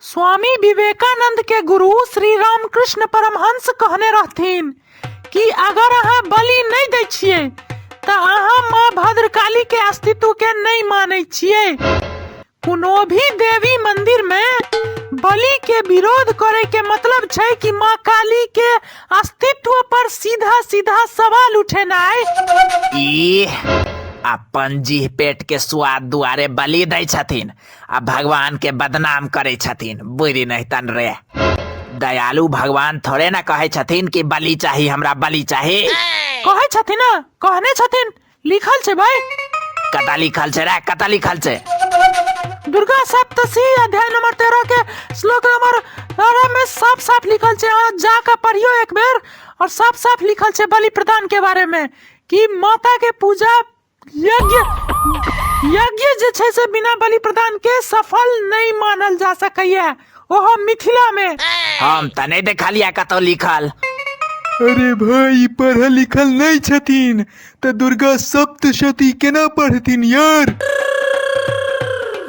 स्वामी विवेकानंद के गुरु श्री रामकृष्ण परमहंस कहने रहथिन कि अगर अहाँ बलि नहीं दै छियै तो अहाँ माँ भद्रकाली के अस्तित्व के नहीं मानै छियै। कोनो भी देवी मंदिर में बलि के विरोध करे के मतलब छै कि माँ काली के अस्तित्व पर सीधा सीधा सवाल उठेनाइ। अपन जीह पेट के स्वाद दुआरे बलि दै छथिन आ भगवान के बदनाम करे छथिन। बुरी नहीं तन रे, दयालु भगवान थोड़े ना कहे छथिन कि बलि चाहिए, हमरा बलि चाहिए। कहे छथिन ना, कहने छथिन, लिखल छै भाई। कता लिखल छै रे, कता लिखल छै? दुर्गा सप्तशी अध्याय नंबर 13 के श्लोक नंबर 12 में साफ साफ लिखल छै। जाकर पढ़ियो एक बेर, और साफ साफ लिखल छै बलि प्रदान के बारे में कि माता के पूजा यज्ञ जे छै से बिना बलि प्रदान के सफल नहीं मानल जा सकैया, ओहो मिथिला में। हम त नहीं देखलिया कतो लिखल। अरे भाई, पढ़ल लिखल नहीं छथिन तो दुर्गा सप्तशती केना पढ़थिन यार?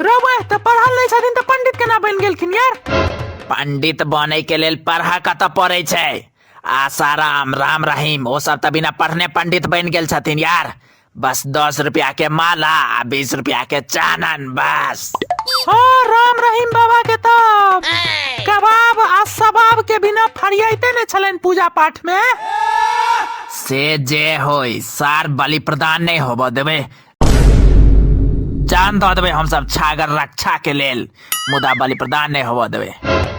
रवे तो पढ़ल नहीं छथिन तो पंडित केना बन गेलखिन यार? पंडित बने के लेल पढ़ा कत पड़े छै? आसाराम, राम रहीम, वो सब त बिना पढ़ने पंडित बन गेल छथिन यार। बस 10 रुपया के माला, 20 रुपया के चानन, बस। हाँ, राम रहीम बाबा के तो कबाब आ सबाब के बिना फरियाते ने छलन पूजा पाठ में। से जे होई सार बलि प्रदान नहीं होबो देवे, जान दो देवे हम सब छागर रक्षा के लेल, मुदा बलि प्रदान नहीं होबो देवे।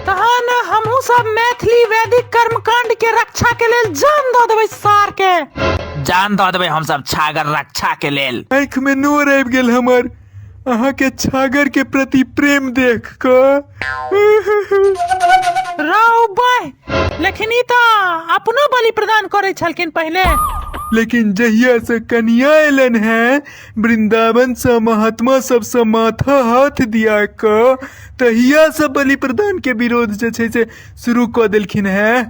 तहन हमहू सब मैथिली वैदिक कर्मकांड के रक्षा के लेल जान दो देवे सार के। जान दो देवे हम सब छागर रक्षा के लेल। आँख में नोर आबि गेल हमर अहाँ के छागर के प्रति प्रेम देख कर। राव बाय, लेकिन ई तो अपनो बलि प्रदान करे छलखिन पहले। लेकिन जहिया से कन्या एलन है वृंदावन से महात्मा सबसे माथा हाथ दिया क, तहिया से बलि प्रदान के विरोध जे छै से शुरू क देलखिन है।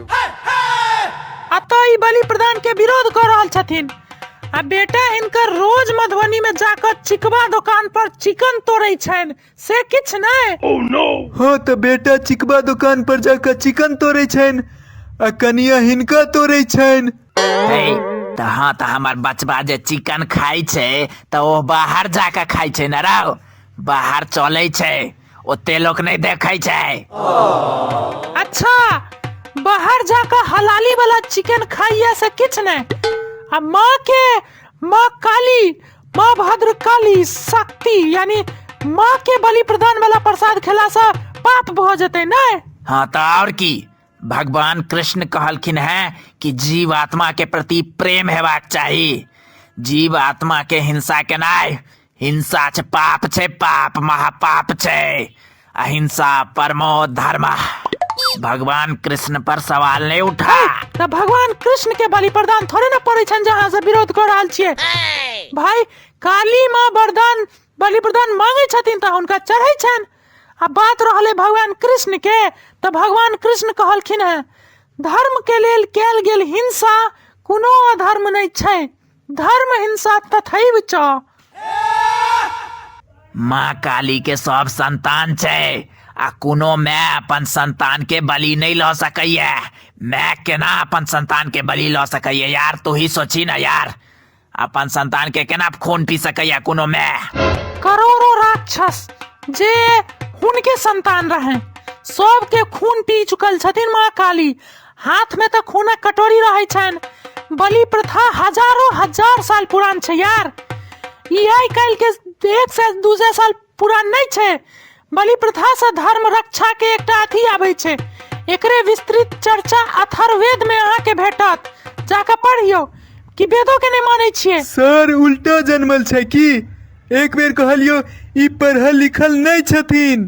अतः ई बलि प्रदान के विरोध कर रहल छथिन। आ बेटा इनकर रोज मधुबनी में जाकर चिकवा दुकान पर चिकन तोड़े छन, से किछ नहीं। Oh no! हाँ तो बेटा चिकवा दुकान पर जाकर चिकन तोड़े छन आ कन्या हिनका तोड़े छन। हाँ तो हमार बचबा जे चिकन खाई छे तो वो बाहर जाकर खाई छे न राव, बाहर चले छे, ओते लोग नहीं देखे छे। अच्छा, बाहर जाकर हलाली वाला चिकन खाइए से किछ नहीं। आ माँ काली, माँ भद्रकाली शक्ति यानी माँ के बलि प्रदान वाला प्रसाद खेला से पाप भ जते नहीं। हाँ तो और की, भगवान कृष्ण कहलखिन है कि जीव आत्मा के प्रति प्रेम हेबाक चाहिए। जीव आत्मा के हिंसा के नहीं, हिंसा छे पाप छे, पाप महापाप छे। अहिंसा परमो धर्म। भगवान कृष्ण पर सवाल नहीं उठा। तो भगवान कृष्ण के बलि प्रदान थोड़े ना पड़े छन जहाँ से विरोध कर रहल छिए। भाई, काली माँ वरदान बलि प्रदान मांगे छथिन तो उनका चढ़े छन। अब बात रहले भगवान कृष्ण के, तो भगवान कृष्ण कहलखिन है धर्म के लेल कैल गेल हिंसा कोनो अधर्म नहीं छै, धर्म हिंसा तथैव च। माँ काली के सब संतान छे आ कोनो मैं अपन संतान के बलि नहीं लो सकैया। मैं केना अपन संतान के बलि लो सकैया यार? तू ही सोची ना यार, अपन संतान के केना खून पी सकैया कोनो मैं? करोड़ों राक्षस जे उनके संतान रहे सब के खून पी चुकल छथिन माँ काली। हाथ में तो खूनक कटोरी रहे छन। बलि प्रथा हजारों हजार साल पुरान छे यार। ई आई काल के 1 से 2 साल पुरान नहीं छे। बलि प्रथा से धर्म रक्षा के एकटा अथी आबै छे, एकरे विस्तृत चर्चा अथर्ववेद में अहाँ के भेटत, जाकर पढ़ियो। कि वेदों के नहीं माने छिए? सर उल्टा जन्मल छै कि? एक बेर कहलियो ई पढ़ल लिखल नहीं छथिन।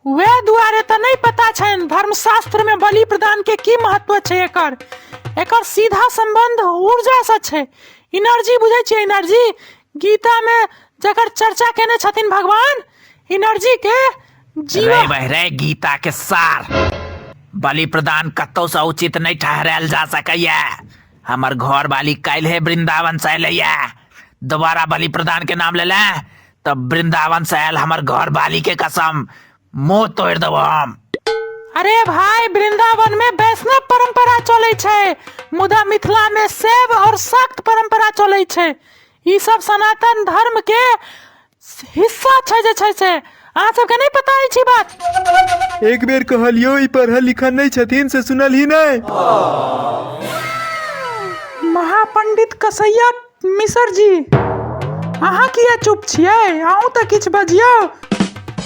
वे दुआरे तो नहीं पता छन धर्मशास्त्र में बलि प्रदान के की महत्व छे। एकर सीधा संबंध ऊर्जा से छे। एनर्जी बुझे छिए? एनर्जी गीता में जकर चर्चा केने छथिन भगवान, एनर्जी के जीवा। रे गीता के सार बलि प्रदान कतौ से उचित नहीं ठहरायल जा सकैया। हमर घर वाली काल्हि है वृंदावन से अयलैया, दोबारा बलि प्रदान के नाम ले तब वृंदावन से आयल हमर घर वाली के कसम मुंह तोड़ देबो हम। अरे भाई, वृंदावन में वैष्णव परंपरा चले छे, मुदा मिथिला में शैव और शाक्त परंपरा चले छे। ई सब सनातन धर्म के हिस्सा छे जे छे से अहाँ सबके नहीं पता है छी बात। एक बेर कहलियो ई पढ़ल लिखल नहीं छथिन से सुनल ही नहीं। महापंडित कसैया मिसर जी, अहाँ किया चुप छियै? अहूँ तऽ किछु बजियौ।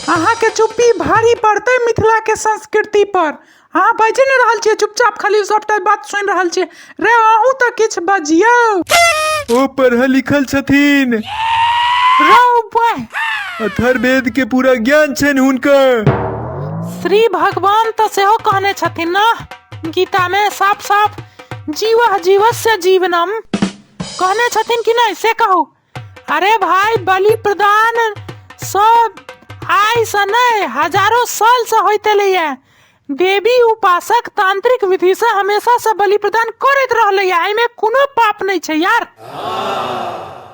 अहाँ के चुप्पी भारी पड़ते मिथिला के संस्कृति पर। अहाँ बाजि नहीं रहल छियै, चुपचाप खाली सबटा बात सुनि रहल छियै। रे अहूँ तऽ किछु बजियौ। ओ पढ़ल लिखल छथिन, रौ बे, अथर्ववेद के पूरा ज्ञान छनि हुनकर। श्री भगवान तो सेहो कहने छथिन ना गीता में साफ साफ, जीवः जीवस्य जीवनम कहने छथिन कि नहीं से कहू। अरे भाई, बलि प्रदान सब आइ से नहीं हजारों साल से होते लिए। देवी उपासक तांत्रिक विधि से हमेशा से बलि प्रदान करैत रहले। आई में कोनो पाप नहीं छे यार।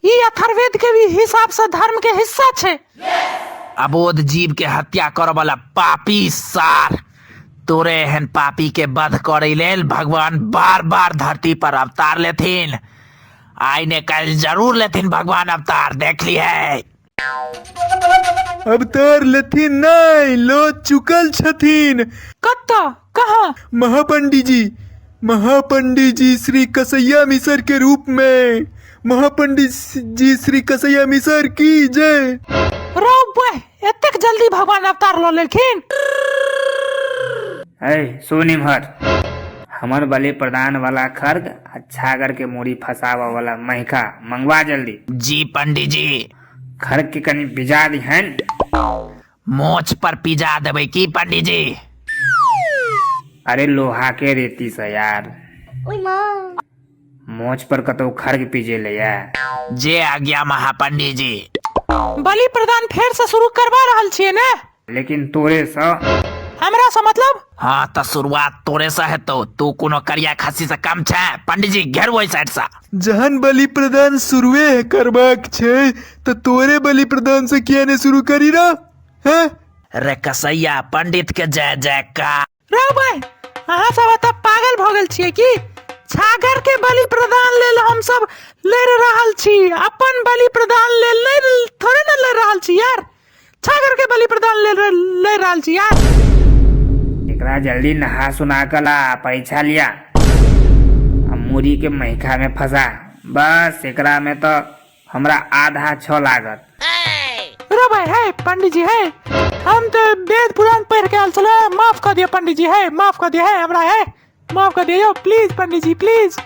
ई अथर्ववेद के भी हिसाब से धर्म के हिस्सा छे। अबोध जीव के हत्या करे वाला पापी सार, तोरे एहन पापी के वध करे लेल भगवान बार बार धरती पर अवतार लेथिन। आई ने कल जरूर लेथिन भगवान अवतार, देख ली है। अवतार लेथिन नहीं, लो चुकल छथिन। कत्ता कहाँ? महापंडित जी श्री कसैया मिसर के रूप में। महापंडित जी श्री कसैया मिसर की जय। रो बे, एतेक जल्दी भगवान अवतार लो लेलखिन? सोनिमहर, हमर बलि प्रदान वाला खर्ग आ छागर के मूड़ी फसावा वाला महिका मंगवा जल्दी। जी पंडित जी। खर्ग के कनी भिजा दिहन। मोछ पर पिजा देवे की पंडित जी? अरे लोहा के रेती से यार, मोछ पर कतो खर्ग पिजे ले यार। जे आज्ञा महापंडित जी। बलि प्रदान फिर से शुरू करवा रहल छियै ने? लेकिन तोरे से हमरा से मतलब? हाँ तो शुरुआत तोरे से है, तो तू कोनो करिया खस्सी से कम छे। पंडित जी घेर वही साइड से। जहन बलि प्रदान शुरुए करबाक छे तो तोरे बलि प्रदान से किया ने शुरू करी रहा है? रे कसैया पंडित के जय जयकार। रो भाई, अहाँ सब त पागल भ गेल छियै की? छागर के बलि प्रदान लेल हम सब ले रहल छी, अपन बलि प्रदान लेल नहीं थोड़े न ले रहल छी यार। छागर के बलि प्रदान ले रहल छी यार। एकरा जल्दी नहा सुना कर ला, परीक्षा लिया। मूरी के महिका में फंसा, बस एकरा में तो हमरा आधा छो लागत। रो भाई, है पंडित जी, है हम तो वेद पुराण पढ़ के आल चला। माफ कर दिया पंडित जी, है माफ कर दिया, है हमरा, है माफ कर दियो प्लीज पंडित जी प्लीज।